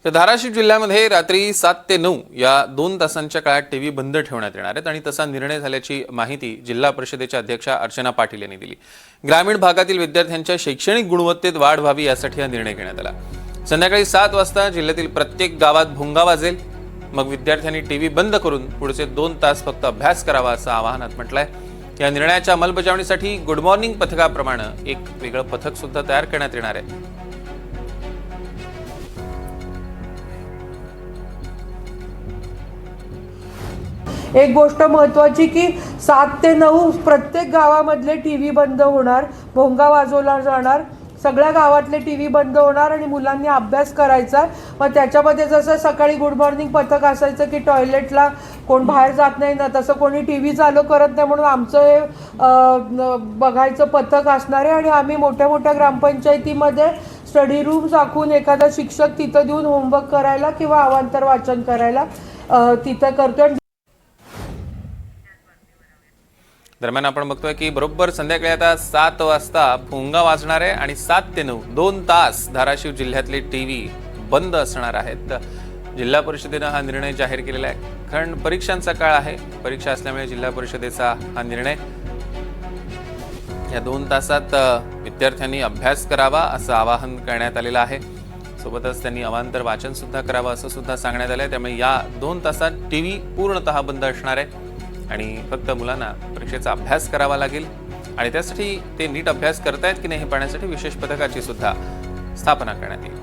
तर धाराशिव जिल्ह्यामध्ये रात्री 7 ते 9 या 2 तासांच्या काळात टीव्ही बंद ठेवण्यात येणार आहेत आणि तसा निर्णय झाल्याची माहिती जिल्हा परिषदेच्या अध्यक्षा अर्चना पाटील यांनी दिली। ग्रामीण भागातील विद्यार्थ्यांच्या शैक्षणिक गुणवत्तेत वाढ व्हावी यासाठी हा निर्णय घेण्यात आला। संध्याकाळी 7 वाजता जिल्ह्यातील प्रत्येक गावात भोंगा वाजेल। मग विद्यार्थ्यांनी टीव्ही बंद करून पुढचे 2 तास फक्त अभ्यास करावा असं आवाहनात म्हटलंय। या निर्णयाच्या अंमलबजावणीसाठी गुड मॉर्निंग पथकाप्रमाणे एक वेगळं पथक सुद्धा तयार करण्यात येणार आहे। एक गोष्ट महत्त्वाची की 7 ते 9 प्रत्येक गावामधले टीव्ही बंद होणार, भोंगा वाजवला जाणार, सगळ्या गावातले टीव्ही बंद होणार आणि मुलांनी अभ्यास करायचा। मग त्याच्यामध्ये जसं सकाळी गुड मॉर्निंग पथक असायचं की टॉयलेटला कोण बाहेर जात नाही ना, तसं कोणी टीव्ही चालू करत नाही म्हणून आमचं हे बघायचं पथक असणार आहे। आणि आम्ही मोठ्या मोठ्या ग्रामपंचायतीमध्ये स्टडी रूम्स आखून एखादा शिक्षक तिथं देऊन होमवर्क करायला किंवा अवांतर वाचन करायला तिथं करतोय। दरम्यान आपण बघतोय की बरोबर संध्याकाळी आता 7 वाजता भोंगा वाजणार आहे आणि 7 ते 9 2 तास धाराशिव जिल्ह्यातले टीव्ही बंद असणार आहेत। जिल्हा परिषदेने हा निर्णय जाहीर केलेला आहे, कारण परीक्षांचा काळ आहे। परीक्षा असल्यामुळे जिल्हा परिषदेचा हा निर्णय, या 2 तासात विद्यार्थ्यांनी अभ्यास करावा असं आवाहन करण्यात आलेलं आहे। सोबतच त्यांनी अवांतर वाचन सुद्धा करावं असं सुद्धा सांगण्यात आलंय। त्यामुळे या 2 तासात टीव्ही पूर्णतः बंद असणार आहे आणि फक्त मुलांना परीक्षेचा अभ्यास करावा लागेल आणि त्यासाठी ते नीट अभ्यास करतायत की नाही हे पाहण्यासाठी विशेष पथकाची सुद्धा स्थापना करण्यात येईल।